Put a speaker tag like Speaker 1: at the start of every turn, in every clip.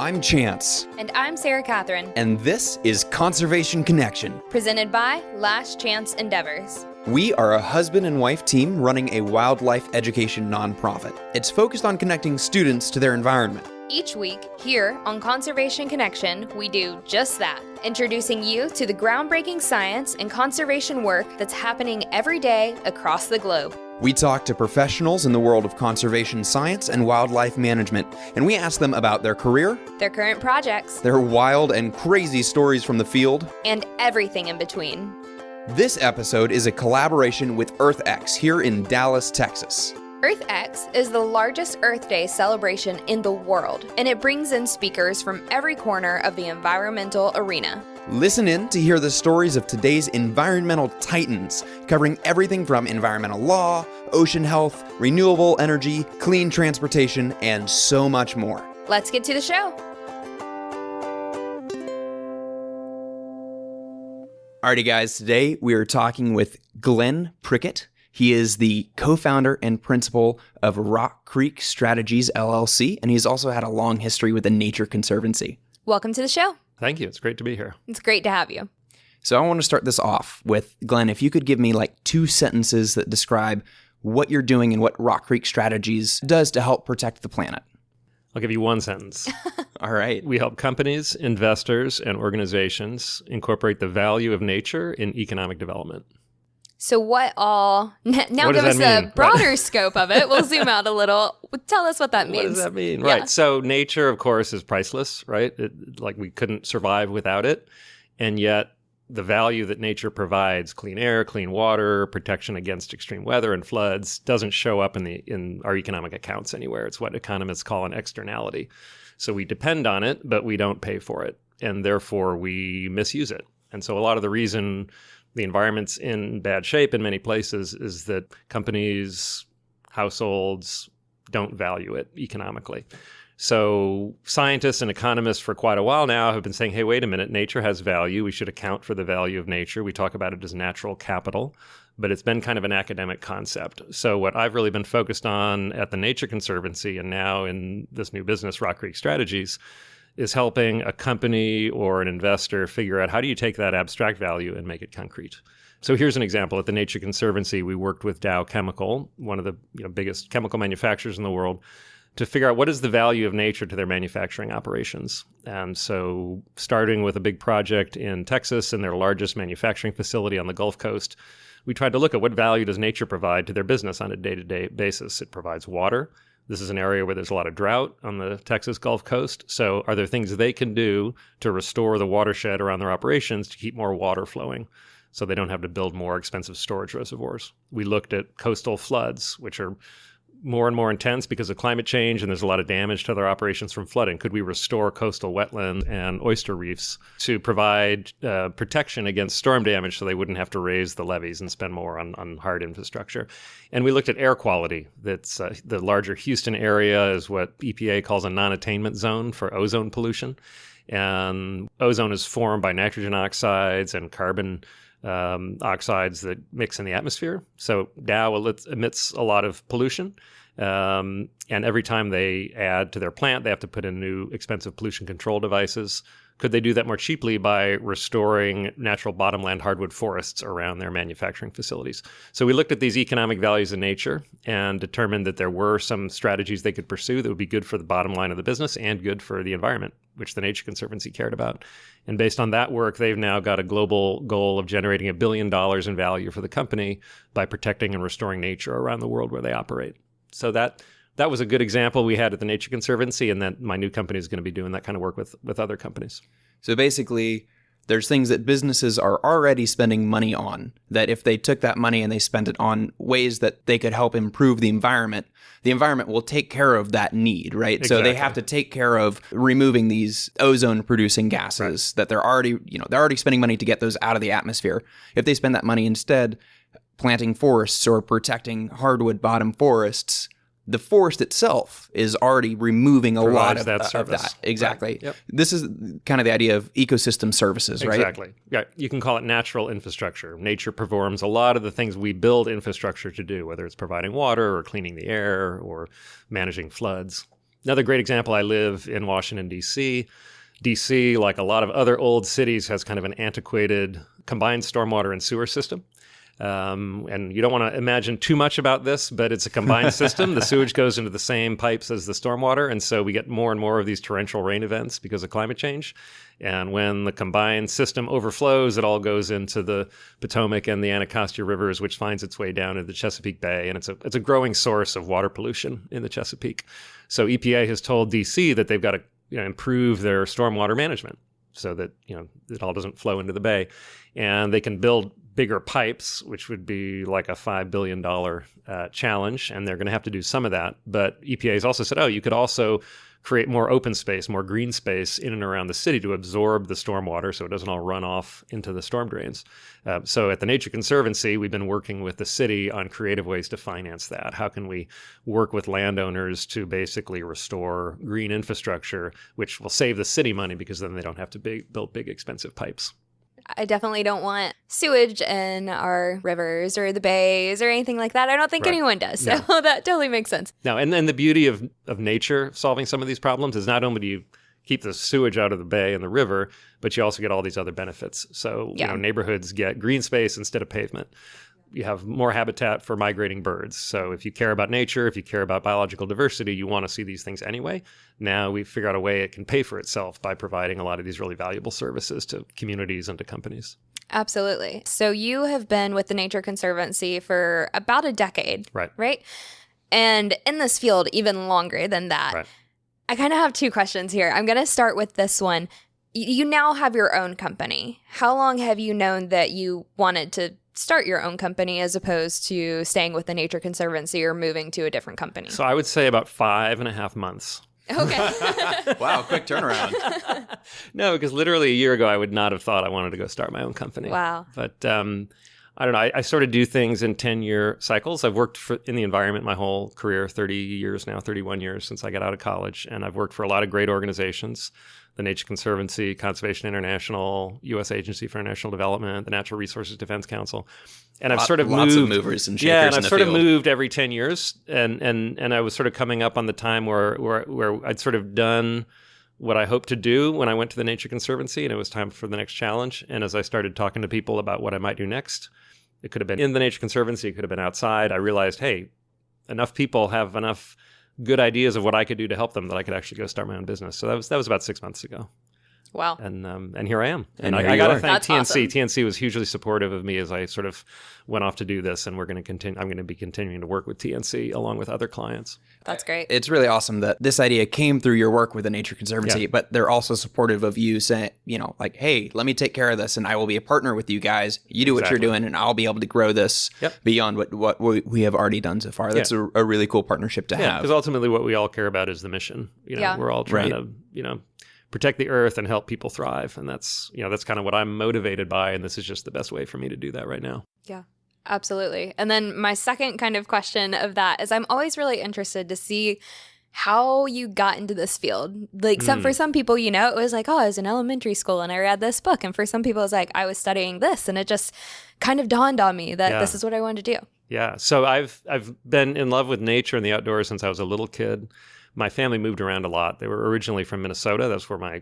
Speaker 1: I'm Chance.
Speaker 2: And I'm Sarah Catherine.
Speaker 1: And this is Conservation Connection,
Speaker 2: presented by Last Chance Endeavors.
Speaker 1: We are a husband and wife team running a wildlife education nonprofit. It's focused on connecting students to their environment.
Speaker 2: Each week, here on Conservation Connection, we do just that, introducing you to the groundbreaking science and conservation work that's happening every day across the globe.
Speaker 1: We talk to professionals in the world of conservation science and wildlife management, and we ask them about their career,
Speaker 2: their current projects,
Speaker 1: their wild and crazy stories from the field,
Speaker 2: and everything in between.
Speaker 1: This episode is a collaboration with EarthX here in Dallas, Texas.
Speaker 2: EarthX is the largest Earth Day celebration in the world, and it brings in speakers from every corner of the environmental arena.
Speaker 1: Listen in to hear the stories of today's environmental titans, covering everything from environmental law, ocean health, renewable energy, clean transportation, and so much more.
Speaker 2: Let's get to the show.
Speaker 1: Alrighty guys, today we are talking with Glenn Prickett. He is the co-founder and principal of Rock Creek Strategies, LLC, and he's also had a long history with the Nature Conservancy.
Speaker 2: Welcome to the show.
Speaker 3: Thank you. It's great to be here.
Speaker 2: It's great to have you.
Speaker 1: So I want to start this off with, Glenn, if you could give me like 2 sentences that describe what you're doing and what Rock Creek Strategies does to help protect the planet.
Speaker 3: I'll give you 1 sentence.
Speaker 1: All right.
Speaker 3: We help companies, investors, and organizations incorporate the value of nature in economic development.
Speaker 2: So what all... Now give us a broader scope of it. We'll zoom out a little. Tell us what that means.
Speaker 3: What does that mean?
Speaker 2: Yeah.
Speaker 3: Right. So nature, of course, is priceless, right? Like we couldn't survive without it. And yet the value that nature provides, clean air, clean water, protection against extreme weather and floods, doesn't show up in our economic accounts anywhere. It's what economists call an externality. So we depend on it, but we don't pay for it. And therefore we misuse it. And so a lot of the reason the environment's in bad shape in many places is that companies, households don't value it economically. So scientists and economists for quite a while now have been saying, hey, wait a minute, nature has value. We should account for the value of nature. We talk about it as natural capital, but it's been kind of an academic concept. So what I've really been focused on at the Nature Conservancy and now in this new business, Rock Creek Strategies, is helping a company or an investor figure out how do you take that abstract value and make it concrete. So here's an example. At the Nature Conservancy, we worked with Dow Chemical, one of the biggest chemical manufacturers in the world, to figure out what is the value of nature to their manufacturing operations. And so starting with a big project in Texas and their largest manufacturing facility on the Gulf Coast, we tried to look at what value does nature provide to their business on a day-to-day basis. It provides water. This is an area where there's a lot of drought on the Texas Gulf Coast. So are there things they can do to restore the watershed around their operations to keep more water flowing so they don't have to build more expensive storage reservoirs? We looked at coastal floods, which are more and more intense because of climate change, and there's a lot of damage to their operations from flooding. Could we restore coastal wetlands and oyster reefs to provide protection against storm damage so they wouldn't have to raise the levees and spend more on hard infrastructure? And we looked at air quality. That's the larger Houston area is what EPA calls a non-attainment zone for ozone pollution. And ozone is formed by nitrogen oxides and carbon oxides that mix in the atmosphere. So Dow emits a lot of pollution. And every time they add to their plant, they have to put in new expensive pollution control devices. Could they do that more cheaply by restoring natural bottomland hardwood forests around their manufacturing facilities? So we looked at these economic values in nature and determined that there were some strategies they could pursue that would be good for the bottom line of the business and good for the environment, which the Nature Conservancy cared about. And based on that work, they've now got a global goal of generating $1 billion in value for the company by protecting and restoring nature around the world where they operate. So that was a good example we had at the Nature Conservancy, and that my new company is going to be doing that kind of work with other companies.
Speaker 1: So basically, there's things that businesses are already spending money on, that if they took that money and they spent it on ways that they could help improve the environment will take care of that need, right?
Speaker 3: Exactly.
Speaker 1: So they have to take care of removing these ozone-producing gases that they're already spending money to get those out of the atmosphere. If they spend that money instead planting forests or protecting hardwood bottom forests, the forest itself is already removing a lot of that. Exactly.
Speaker 3: Right. Yep.
Speaker 1: This is kind of the idea of ecosystem services, right?
Speaker 3: Exactly. Yeah. You can call it natural infrastructure. Nature performs a lot of the things we build infrastructure to do, whether it's providing water or cleaning the air or managing floods. Another great example, I live in Washington, D.C. D.C., like a lot of other old cities, has kind of an antiquated combined stormwater and sewer system. And you don't want to imagine too much about this, but it's a combined system. The sewage goes into the same pipes as the stormwater, and so we get more and more of these torrential rain events because of climate change. And when the combined system overflows, it all goes into the Potomac and the Anacostia rivers, which finds its way down into the Chesapeake Bay, and it's a growing source of water pollution in the Chesapeake. So EPA has told DC that they've got to improve their stormwater management so that it all doesn't flow into the bay, and they can build bigger pipes, which would be like a $5 billion challenge, and they're going to have to do some of that. But EPA has also said, you could also create more open space, more green space in and around the city to absorb the stormwater so it doesn't all run off into the storm drains. So at the Nature Conservancy, we've been working with the city on creative ways to finance that. How can we work with landowners to basically restore green infrastructure, which will save the city money because then they don't have to build big, expensive pipes.
Speaker 2: I definitely don't want sewage in our rivers or the bays or anything like that. I don't think anyone does. So that totally makes sense.
Speaker 3: No, and then the beauty of nature solving some of these problems is not only do you keep the sewage out of the bay and the river, but you also get all these other benefits. So neighborhoods get green space instead of pavement. You have more habitat for migrating birds. So if you care about nature, if you care about biological diversity, you want to see these things anyway. Now we figure out a way it can pay for itself by providing a lot of these really valuable services to communities and to companies.
Speaker 2: Absolutely. So you have been with the Nature Conservancy for about a decade, right? And in this field, even longer than that.
Speaker 3: Right.
Speaker 2: I kind of have two questions here. I'm going to start with this one. You now have your own company. How long have you known that you wanted to start your own company as opposed to staying with the Nature Conservancy or moving to a different company?
Speaker 3: So I would say about 5.5 months.
Speaker 2: Okay.
Speaker 1: Wow, quick turnaround.
Speaker 3: No, because literally a year ago, I would not have thought I wanted to go start my own company.
Speaker 2: Wow.
Speaker 3: But I don't know. I sort of do things in 10-year cycles. I've worked in the environment my whole career, 30 years now, 31 years since I got out of college. And I've worked for a lot of great organizations. The Nature Conservancy, Conservation International, U.S. Agency for International Development, the Natural Resources Defense Council. And I've sort of
Speaker 1: lots
Speaker 3: moved.
Speaker 1: Of movers and shakers
Speaker 3: yeah, and
Speaker 1: in
Speaker 3: I've
Speaker 1: the
Speaker 3: sort
Speaker 1: field.
Speaker 3: of moved every 10 years. And I was sort of coming up on the time where I'd sort of done what I hoped to do when I went to the Nature Conservancy, and it was time for the next challenge. And as I started talking to people about what I might do next, it could have been in the Nature Conservancy, it could have been outside. I realized, hey, enough people have enough good ideas of what I could do to help them that I could actually go start my own business. So that was about 6 months ago.
Speaker 2: Wow.
Speaker 3: And here I am. And
Speaker 1: here
Speaker 3: I got to
Speaker 1: you
Speaker 3: thank
Speaker 2: That's
Speaker 3: TNC.
Speaker 2: awesome.
Speaker 3: TNC was hugely supportive of me as I sort of went off to do this, and we're going to continue. I'm going to be continuing to work with TNC along with other clients.
Speaker 2: That's great.
Speaker 1: It's really awesome that this idea came through your work with the Nature Conservancy, but they're also supportive of you saying, like, hey, let me take care of this and I will be a partner with you guys. You do what you're doing and I'll be able to grow this beyond what we have already done so far. That's a really cool partnership to have.
Speaker 3: Because ultimately what we all care about is the mission. We're all trying to, protect the earth and help people thrive. And that's kind of what I'm motivated by. And this is just the best way for me to do that right now.
Speaker 2: Yeah. Absolutely. And then my second kind of question of that is I'm always really interested to see how you got into this field. Like for some people, it was like, I was in elementary school and I read this book. And for some people, it's like, I was studying this. And it just kind of dawned on me that this is what I wanted to do.
Speaker 3: Yeah. So I've been in love with nature and the outdoors since I was a little kid. My family moved around a lot. They were originally from Minnesota. That's where my,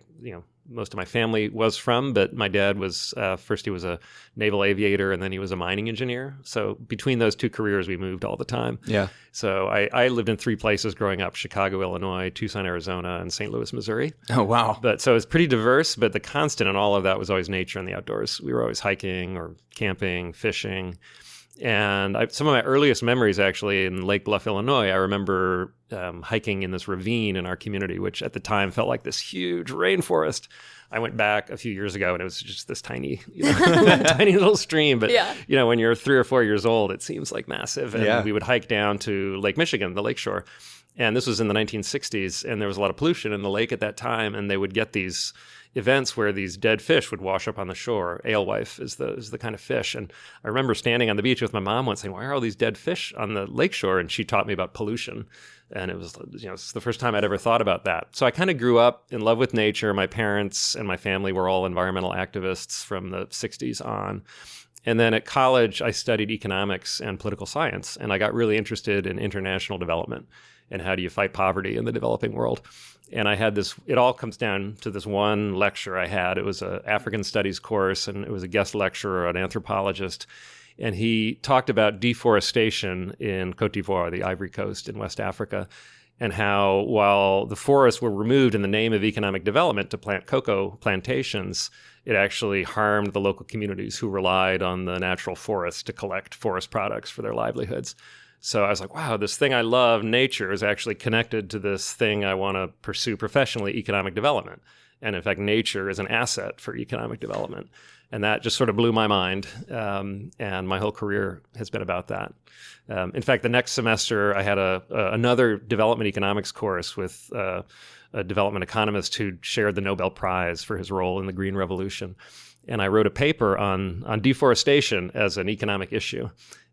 Speaker 3: most of my family was from. But my dad was, first he was a naval aviator and then he was a mining engineer. So between those two careers, we moved all the time.
Speaker 1: Yeah.
Speaker 3: So I lived in 3 places growing up: Chicago, Illinois, Tucson, Arizona, and St. Louis, Missouri.
Speaker 1: Oh, wow.
Speaker 3: But so it's pretty diverse, but the constant in all of that was always nature and the outdoors. We were always hiking or camping, fishing. And some of my earliest memories, actually, in Lake Bluff, Illinois, I remember hiking in this ravine in our community, which at the time felt like this huge rainforest. I went back a few years ago, and it was just this tiny, tiny little stream. But when you're 3 or 4 years old, it seems like massive. And we would hike down to Lake Michigan, the lakeshore. And this was in the 1960s, and there was a lot of pollution in the lake at that time. And they would get these events where these dead fish would wash up on the shore. Alewife is the kind of fish. And I remember standing on the beach with my mom once saying, why are all these dead fish on the lakeshore? And she taught me about pollution. And it was, it's the first time I'd ever thought about that. So I kind of grew up in love with nature. My parents and my family were all environmental activists from the 60s on. And then at college, I studied economics and political science, and I got really interested in international development. and how do you fight poverty in the developing world. And I had this, it all comes down to this one lecture I had. It was an African studies course, and it was a guest lecturer, an anthropologist. And he talked about deforestation in Côte d'Ivoire, the Ivory Coast in West Africa, and how while the forests were removed in the name of economic development to plant cocoa plantations, it actually harmed the local communities who relied on the natural forests to collect forest products for their livelihoods. So I was like, wow, this thing I love, nature, is actually connected to this thing I want to pursue professionally, economic development. And in fact, nature is an asset for economic development. And that just sort of blew my mind. And my whole career has been about that. In fact, the next semester, I had another development economics course with a development economist who shared the Nobel Prize for his role in the Green Revolution. And I wrote a paper on deforestation as an economic issue.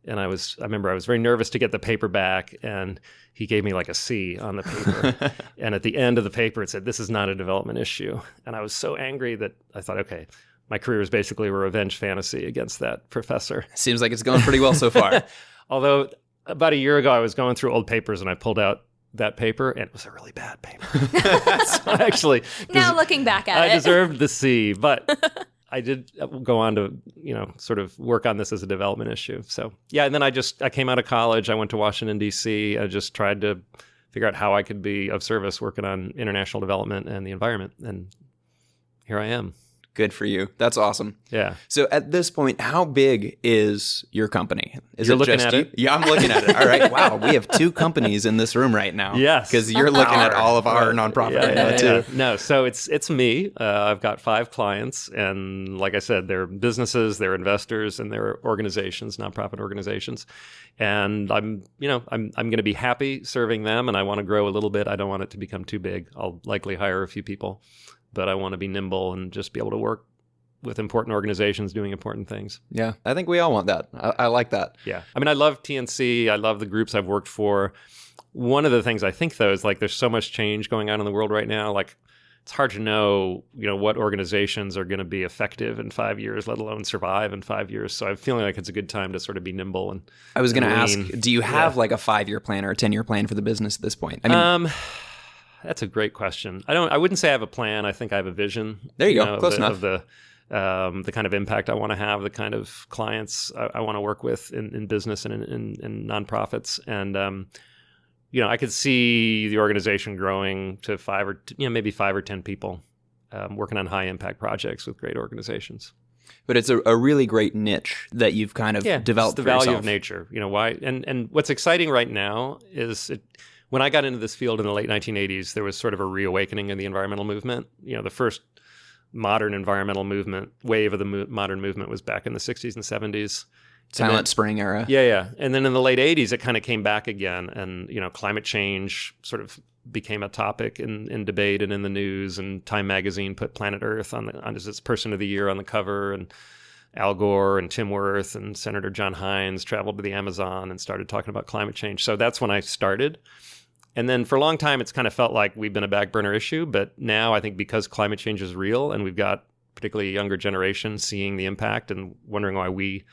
Speaker 3: And I remember I was very nervous to get the paper back, and he gave me like a C on the paper. And at the end of the paper, it said, "This is not a development issue." And I was so angry that I thought, okay, my career is basically a revenge fantasy against that professor.
Speaker 1: Seems like it's going pretty well so far.
Speaker 3: Although about a year ago, I was going through old papers and I pulled out that paper, and it was a really bad paper. So actually,
Speaker 2: now looking back at it,
Speaker 3: I deserved the C, but I did go on to, sort of work on this as a development issue. So yeah, and then I came out of college. I went to Washington, D.C. I just tried to figure out how I could be of service working on international development and the environment. And here I am.
Speaker 1: Good for you. That's awesome.
Speaker 3: Yeah.
Speaker 1: So at this point, how big is your company? Is
Speaker 3: You're
Speaker 1: it
Speaker 3: looking
Speaker 1: just
Speaker 3: at
Speaker 1: you?
Speaker 3: it?
Speaker 1: Yeah, I'm looking at it. All right. Wow. We have 2 companies in this room right now.
Speaker 3: Yes.
Speaker 1: Because you're looking at all of our nonprofit right now, too.
Speaker 3: No, so it's me. I've got 5 clients, and like I said, they're businesses, they're investors, and they're organizations, nonprofit organizations. And I'm going to be happy serving them, and I want to grow a little bit. I don't want it to become too big. I'll likely hire a few people, but I want to be nimble and just be able to work with important organizations doing important things.
Speaker 1: Yeah, I think we all want that. I like that.
Speaker 3: Yeah. I mean, I love TNC. I love the groups I've worked for. One of the things I think, though, is like there's so much change going on in the world right now. Like, it's hard to know, what organizations are going to be effective in 5 years, let alone survive in 5 years. So I'm feeling like it's a good time to sort of be nimble. And
Speaker 1: I was going to ask, do you have like a 5-year plan or a 10-year plan for the business at this point? I mean,
Speaker 3: that's a great question. I wouldn't say I have a plan. I think I have a vision.
Speaker 1: There you go. Close enough.
Speaker 3: Of the kind of impact I want to have, the kind of clients I want to work with in business and in nonprofits. And, I could see the organization growing to 5 or maybe 5 or 10 people working on high impact projects with great organizations.
Speaker 1: But it's a really great niche that you've kind of developed
Speaker 3: it's the
Speaker 1: for
Speaker 3: value
Speaker 1: yourself.
Speaker 3: of nature. Why? And what's exciting right now is when I got into this field in the late 1980s, there was sort of a reawakening of the environmental movement. The first modern environmental wave of the modern movement was back in the 60s and 70s.
Speaker 1: Silent Spring era.
Speaker 3: Yeah. And then in the late 80s, it kind of came back again. And, climate change sort of became a topic in debate and in the news. And Time Magazine put Planet Earth on as its Person of the Year on the cover. And Al Gore and Tim Wirth and Senator John Hines traveled to the Amazon and started talking about climate change. So that's when I started. And then for a long time, it's kind of felt like we've been a back burner issue. But now I think because climate change is real and we've got particularly a younger generation seeing the impact and wondering why we,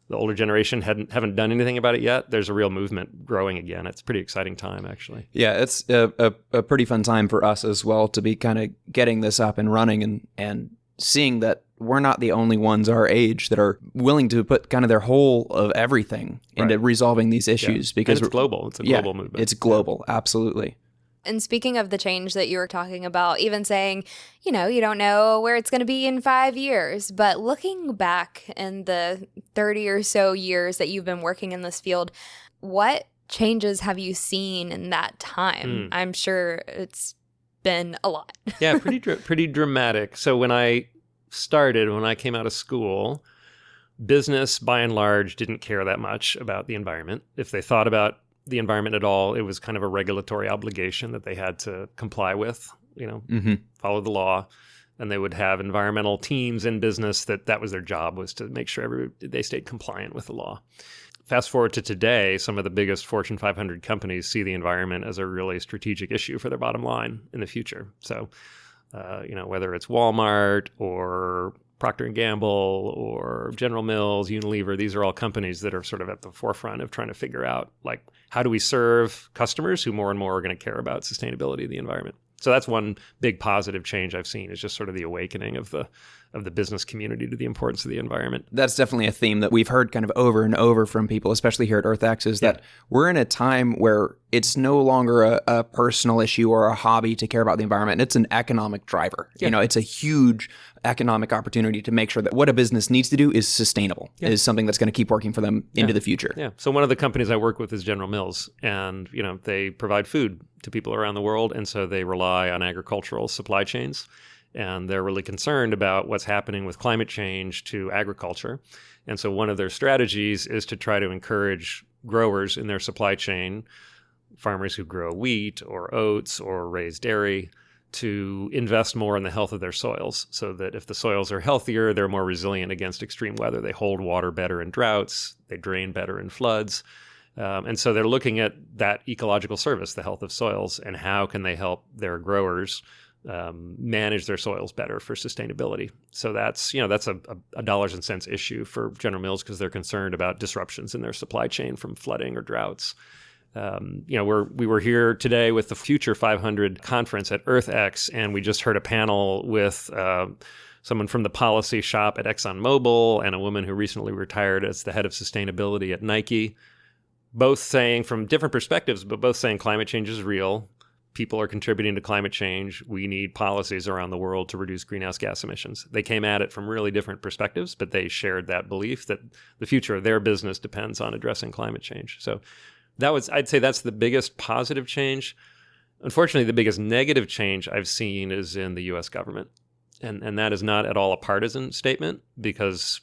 Speaker 3: the older generation, haven't done anything about it yet, there's a real movement growing again. It's a pretty exciting time, actually.
Speaker 1: Yeah, it's a pretty fun time for us as well to be kind of getting this up and running and seeing that we're not the only ones our age that are willing to put kind of their whole of everything into resolving these issues. Because
Speaker 3: and it's global. It's a global movement.
Speaker 1: It's global. Absolutely.
Speaker 2: And speaking of the change that you were talking about, even saying, you don't know where it's going to be in 5 years, but looking back in the 30 or so years that you've been working in this field, what changes have you seen in that time? I'm sure it's been a lot.
Speaker 3: Yeah, pretty dramatic. So when I came out of school, business by and large didn't care that much about the environment. If they thought about the environment at all, it was kind of a regulatory obligation that they had to comply with, follow the law. And they would have environmental teams in business that was their job, was to make sure they stayed compliant with the law. Fast forward to today, some of the biggest Fortune 500 companies see the environment as a really strategic issue for their bottom line in the future. So, whether it's Walmart or Procter & Gamble or General Mills, Unilever, these are all companies that are sort of at the forefront of trying to figure out, like, how do we serve customers who more and more are going to care about sustainability of the environment? So that's one big positive change I've seen, is just sort of the awakening of the business community to the importance of the environment.
Speaker 1: That's definitely a theme that we've heard kind of over and over from people, especially here at EarthX, is that we're in a time where it's no longer a personal issue or a hobby to care about the environment. It's an economic driver. You know, it's a huge economic opportunity to make sure that what a business needs to do is sustainable, is something that's going to keep working for them into the future.
Speaker 3: Yeah. So one of the companies I work with is General Mills, and, you know, they provide food to people around the world. And so they rely on agricultural supply chains. And they're really concerned about what's happening with climate change to agriculture. And so one of their strategies is to try to encourage growers in their supply chain, farmers who grow wheat or oats or raise dairy, to invest more in the health of their soils, so that if the soils are healthier, they're more resilient against extreme weather. They hold water better in droughts, they drain better in floods. And so they're looking at that ecological service, the health of soils, and how can they help their growers manage their soils better for sustainability. So that's a dollars and cents issue for General Mills, because they're concerned about disruptions in their supply chain from flooding or droughts. We were here today with the Future 500 conference at EarthX, and we just heard a panel with someone from the policy shop at ExxonMobil and a woman who recently retired as the head of sustainability at Nike, both saying, from different perspectives, but both saying climate change is real. People are contributing to climate change. We need policies around the world to reduce greenhouse gas emissions. They came at it from really different perspectives, but they shared that belief that the future of their business depends on addressing climate change. So I'd say that's the biggest positive change. Unfortunately, the biggest negative change I've seen is in the U.S. government. And that is not at all a partisan statement, because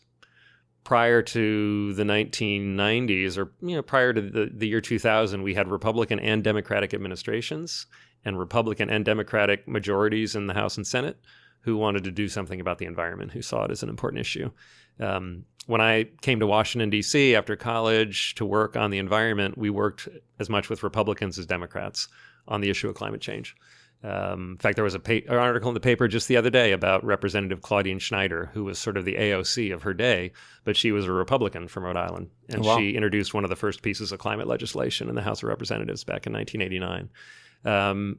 Speaker 3: prior to the 1990s, or prior to the year 2000, we had Republican and Democratic administrations and Republican and Democratic majorities in the House and Senate who wanted to do something about the environment, who saw it as an important issue. When I came to Washington, D.C. after college to work on the environment, we worked as much with Republicans as Democrats on the issue of climate change. In fact, there was an article in the paper just the other day about Representative Claudine Schneider, who was sort of the AOC of her day, but she was a Republican from Rhode Island. And she introduced one of the first pieces of climate legislation in the House of Representatives back in 1989.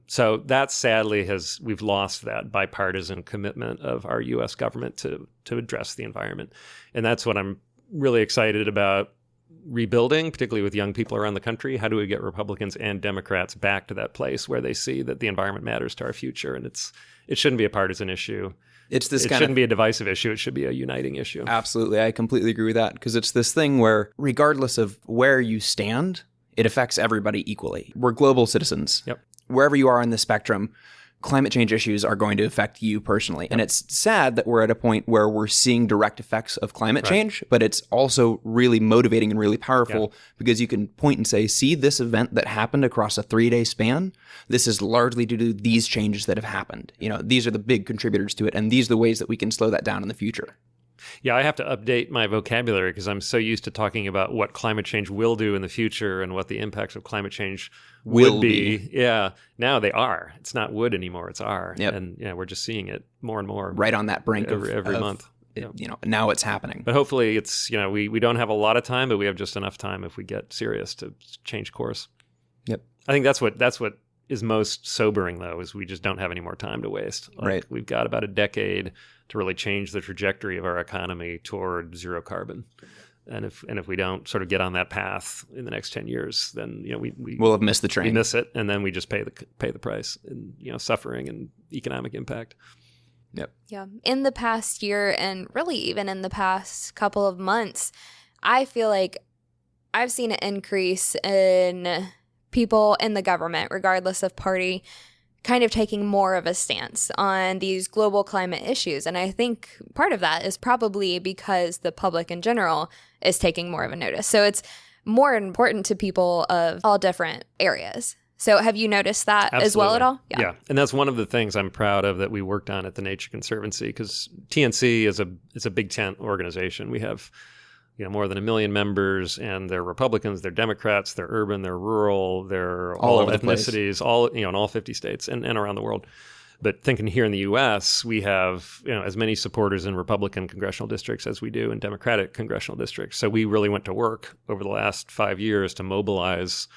Speaker 3: So that sadly we've lost that bipartisan commitment of our U.S. government to address the environment. And that's what I'm really excited about rebuilding, particularly with young people around the country. How do we get Republicans and Democrats back to that place where they see that the environment matters to our future? And it shouldn't be a partisan issue. It shouldn't be a divisive issue. It should be a uniting issue.
Speaker 1: Absolutely. I completely agree with that, because it's this thing where regardless of where you stand, it affects everybody equally. We're global citizens.
Speaker 3: Yep.
Speaker 1: Wherever you are in the spectrum, climate change issues are going to affect you personally. Yep. And it's sad that we're at a point where we're seeing direct effects of climate change, but it's also really motivating and really powerful, because you can point and say, see this event that happened across a 3-day span? This is largely due to these changes that have happened. These are the big contributors to it, and these are the ways that we can slow that down in the future.
Speaker 3: Yeah, I have to update my vocabulary, because I'm so used to talking about what climate change will do in the future and what the impacts of climate change would be. Yeah, now they are. It's not would anymore, it's are.
Speaker 1: Yep.
Speaker 3: And we're just seeing it more and more.
Speaker 1: Right on that brink
Speaker 3: every month.
Speaker 1: Now it's happening.
Speaker 3: But hopefully it's, we don't have a lot of time, but we have just enough time if we get serious to change course.
Speaker 1: Yep.
Speaker 3: I think that's what is most sobering, though, is we just don't have any more time to waste.
Speaker 1: Right.
Speaker 3: We've got about a decade to really change the trajectory of our economy toward zero carbon. And if we don't sort of get on that path in the next 10 years, then we'll
Speaker 1: have missed the train.
Speaker 3: We miss it, and then we just pay the price in suffering and economic impact.
Speaker 1: Yep.
Speaker 2: Yeah. In the past year, and really even in the past couple of months, I feel like I've seen an increase in people in the government, regardless of party, kind of taking more of a stance on these global climate issues. And I think part of that is probably because the public in general is taking more of a notice. So it's more important to people of all different areas. So have you noticed that
Speaker 3: Absolutely.
Speaker 2: As well at all?
Speaker 3: Yeah. And that's one of the things I'm proud of that we worked on at the Nature Conservancy, because TNC is a big tent organization. We have more than 1 million members, and they're Republicans, they're Democrats, they're urban, they're rural, they're all ethnicities, all in all 50 states and around the world. But thinking here in the U.S., we have as many supporters in Republican congressional districts as we do in Democratic congressional districts. So we really went to work over the last 5 years to mobilize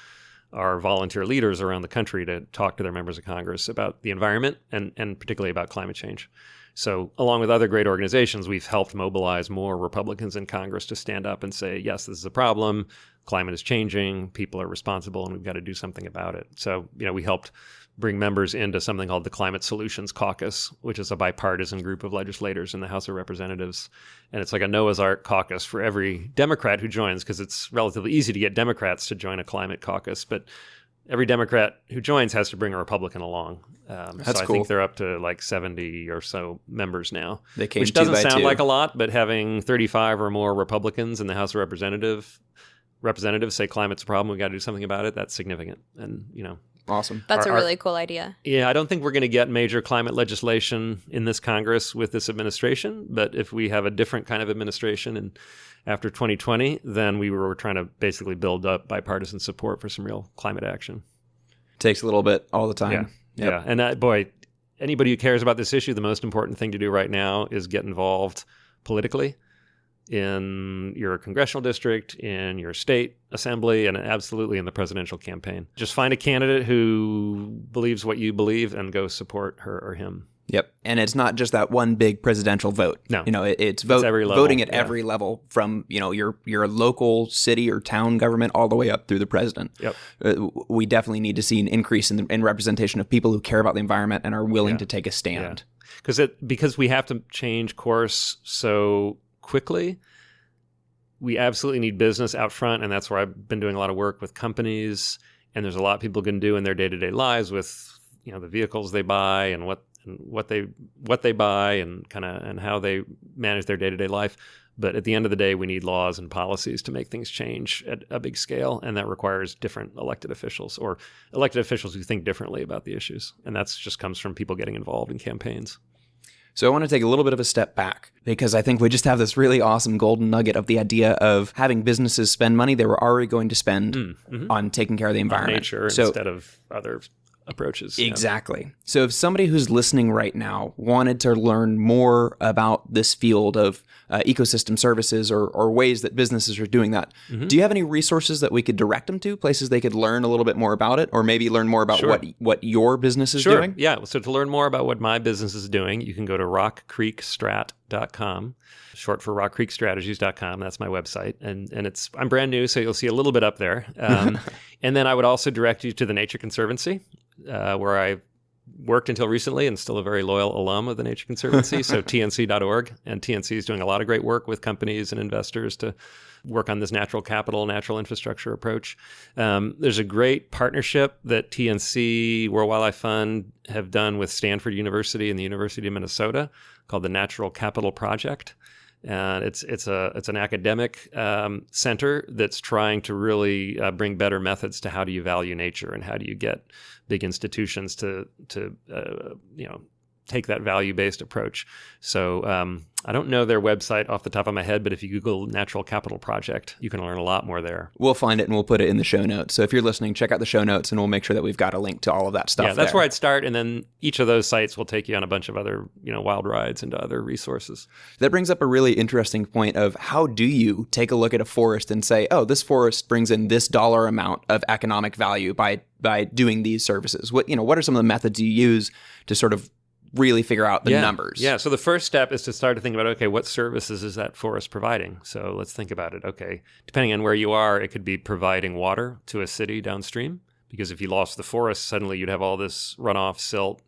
Speaker 3: our volunteer leaders around the country to talk to their members of Congress about the environment and particularly about climate change. So along with other great organizations, we've helped mobilize more Republicans in Congress to stand up and say, yes, this is a problem. Climate is changing. People are responsible, and we've got to do something about it. So, we helped bring members into something called the Climate Solutions Caucus, which is a bipartisan group of legislators in the House of Representatives. And it's like a Noah's Ark caucus for every Democrat who joins, because it's relatively easy to get Democrats to join a climate caucus. But every Democrat who joins has to bring a Republican along.
Speaker 1: That's
Speaker 3: so I
Speaker 1: cool.
Speaker 3: think they're up to like 70 or so members now,
Speaker 1: They came
Speaker 3: which doesn't
Speaker 1: two by
Speaker 3: sound
Speaker 1: two.
Speaker 3: like a lot, but having 35 or more Republicans in the House of Representatives say climate's a problem, we got to do something about it, that's significant. And,
Speaker 1: Awesome.
Speaker 2: That's a really cool idea.
Speaker 3: yeah, I don't think we're going to get major climate legislation in this Congress with this administration, but if we have a different kind of administration and after 2020, then we were trying to basically build up bipartisan support for some real climate action.
Speaker 1: Takes a little bit all the time.
Speaker 3: Yeah.
Speaker 1: Yep.
Speaker 3: Yeah. And boy, anybody who cares about this issue, the most important thing to do right now is get involved politically in your congressional district, in your state assembly, and absolutely in the presidential campaign. Just find a candidate who believes what you believe and go support her or him.
Speaker 1: Yep. And it's not just that one big presidential vote.
Speaker 3: No.
Speaker 1: It's
Speaker 3: every level.
Speaker 1: voting at
Speaker 3: Yeah.
Speaker 1: every level from, your local city or town government all the way up through the president.
Speaker 3: Yep.
Speaker 1: We definitely need to see an increase in representation of people who care about the environment and are willing
Speaker 3: Yeah.
Speaker 1: to take a stand.
Speaker 3: Because we have to change course so quickly, we absolutely need business out front, and that's where I've been doing a lot of work with companies, and there's a lot people can do in their day-to-day lives with the vehicles they buy and what they buy and how they manage their day-to-day life. But at the end of the day, we need laws and policies to make things change at a big scale, and that requires different elected officials or elected officials who think differently about the issues, and that's just comes from people getting involved in campaigns.
Speaker 1: So I want to take a little bit of a step back because I think we just have this really awesome golden nugget of the idea of having businesses spend money they were already going to spend on taking care of the environment.
Speaker 3: Nature instead of other approaches.
Speaker 1: Exactly. So if somebody who's listening right now wanted to learn more about this field of ecosystem services or ways that businesses are doing that, do you have any resources that we could direct them to, places they could learn a little bit more about it, or maybe learn more about what your business is doing?
Speaker 3: Yeah. So to learn more about what my business is doing, you can go to rockcreekstrat.com, short for rockcreekstrategies.com. That's my website. And I'm brand new, so you'll see a little bit up there. And then I would also direct you to the Nature Conservancy, where I worked until recently and still a very loyal alum of the Nature Conservancy, so tnc.org. And TNC is doing a lot of great work with companies and investors to work on this natural capital, natural infrastructure approach. There's a great partnership that TNC, World Wildlife Fund, have done with Stanford University and the University of Minnesota called the Natural Capital Project. And it's an academic center that's trying to really bring better methods to how do you value nature and how do you get big institutions to take that value-based approach. So I don't know their website off the top of my head, but if you Google Natural Capital Project, you can learn a lot more there.
Speaker 1: We'll find it and we'll put it in the show notes. So if you're listening, check out the show notes and we'll make sure that we've got a link to all of that stuff.
Speaker 3: Yeah, that's where I'd start. And then each of those sites will take you on a bunch of other, wild rides into other resources.
Speaker 1: That brings up a really interesting point of how do you take a look at a forest and say, oh, this forest brings in this dollar amount of economic value by doing these services? What are some of the methods you use to sort of really figure out the numbers?
Speaker 3: Yeah. So the first step is to start to think about, okay, what services is that forest providing? So let's think about it. Okay, depending on where you are, it could be providing water to a city downstream, because if you lost the forest, suddenly you'd have all this runoff, silt.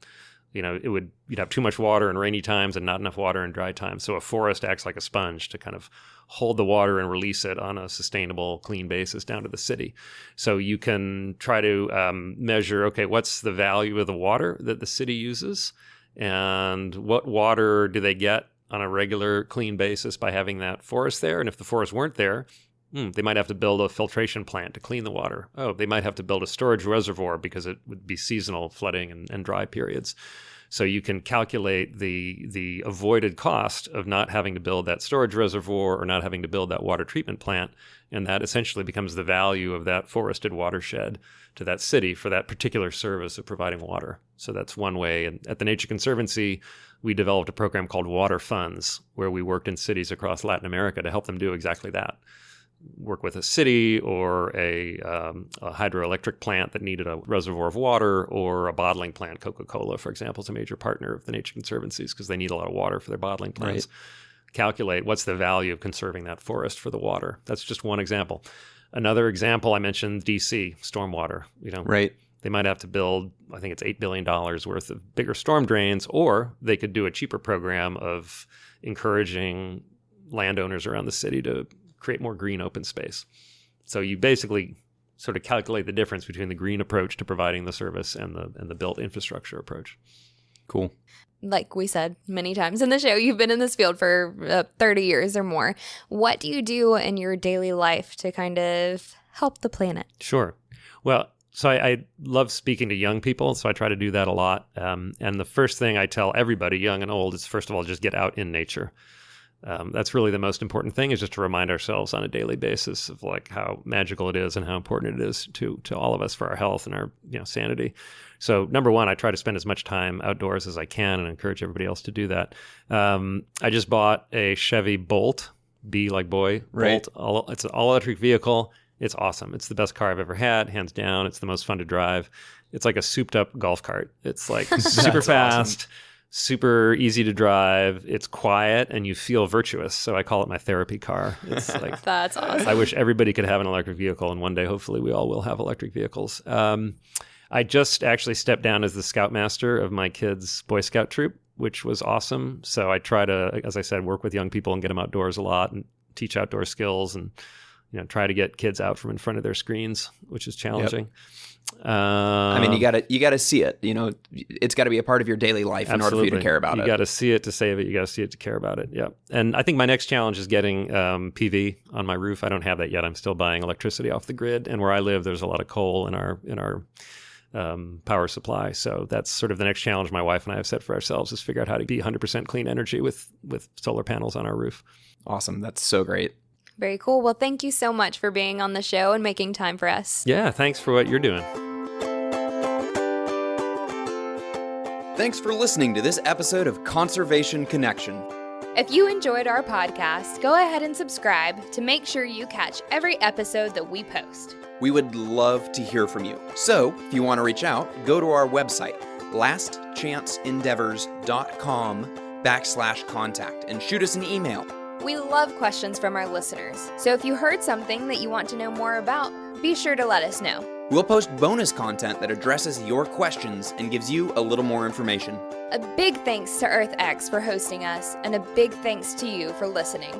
Speaker 3: You'd have too much water in rainy times and not enough water in dry times. So a forest acts like a sponge to kind of hold the water and release it on a sustainable, clean basis down to the city. So you can try to measure, okay, what's the value of the water that the city uses? And what water do they get on a regular, clean basis by having that forest there? And if the forest weren't there, they might have to build a filtration plant to clean the water. Oh, they might have to build a storage reservoir because it would be seasonal flooding and dry periods. So you can calculate the avoided cost of not having to build that storage reservoir or not having to build that water treatment plant, and that essentially becomes the value of that forested watershed to that city for that particular service of providing water. So that's one way. And at the Nature Conservancy, we developed a program called Water Funds, where we worked in cities across Latin America to help them do exactly that. Work with a city or a hydroelectric plant that needed a reservoir of water, or a bottling plant. Coca-Cola, for example, is a major partner of the Nature Conservancies because they need a lot of water for their bottling plants. Right. Calculate what's the value of conserving that forest for the water. That's just one example. Another example, I mentioned DC, stormwater.
Speaker 1: Right.
Speaker 3: They might have to build, I think it's $8 billion worth of bigger storm drains, or they could do a cheaper program of encouraging landowners around the city to create more green open space. So you basically sort of calculate the difference between the green approach to providing the service and the built infrastructure approach.
Speaker 1: Cool.
Speaker 2: Like we said many times in the show, you've been in this field for 30 years or more. What do you do in your daily life to kind of help the planet?
Speaker 3: Sure. Well, so I love speaking to young people, so I try to do that a lot. And the first thing I tell everybody, young and old, is first of all, just get out in nature. That's really the most important thing, is just to remind ourselves on a daily basis of like how magical it is and how important it is to all of us for our health and our sanity. So number one, I try to spend as much time outdoors as I can and encourage everybody else to do that. I just bought a Chevy Bolt, B like boy,
Speaker 1: right.
Speaker 3: Bolt. It's an all-electric vehicle. It's awesome. It's the best car I've ever had, hands down. It's the most fun to drive. It's like a souped-up golf cart. It's like super fast. Awesome. Super easy to drive. It's quiet and you feel virtuous. So I call it my therapy car. It's like
Speaker 2: that's awesome.
Speaker 3: I wish everybody could have an electric vehicle, and one day hopefully we all will have electric vehicles. I just actually stepped down as the scoutmaster of my kids' Boy Scout troop, which was awesome. So I try to, as I said, work with young people and get them outdoors a lot and teach outdoor skills, and try to get kids out from in front of their screens, which is challenging. Yep.
Speaker 1: I mean, you gotta see it. It's got to be a part of your daily life in order for you to care about it.
Speaker 3: You got to see it to save it. You got to see it to care about it. Yeah. And I think my next challenge is getting PV on my roof. I don't have that yet. I'm still buying electricity off the grid, and where I live, there's a lot of coal in our power supply. So that's sort of the next challenge my wife and I have set for ourselves, is figure out how to be 100% clean energy with solar panels on our roof.
Speaker 1: Awesome. That's so great.
Speaker 2: Very cool. Well, thank you so much for being on the show and making time for us.
Speaker 3: Yeah, thanks for what you're doing.
Speaker 1: Thanks for listening to this episode of Conservation Connection.
Speaker 2: If you enjoyed our podcast, go ahead and subscribe to make sure you catch every episode that we post.
Speaker 1: We would love to hear from you. So if you want to reach out, go to our website, lastchanceendeavors.com/contact, and shoot us an email.
Speaker 2: We love questions from our listeners, so if you heard something that you want to know more about, be sure to let us know.
Speaker 1: We'll post bonus content that addresses your questions and gives you a little more information.
Speaker 2: A big thanks to EarthX for hosting us, and a big thanks to you for listening.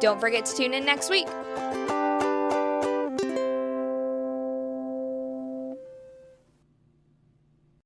Speaker 2: Don't forget to tune in next week.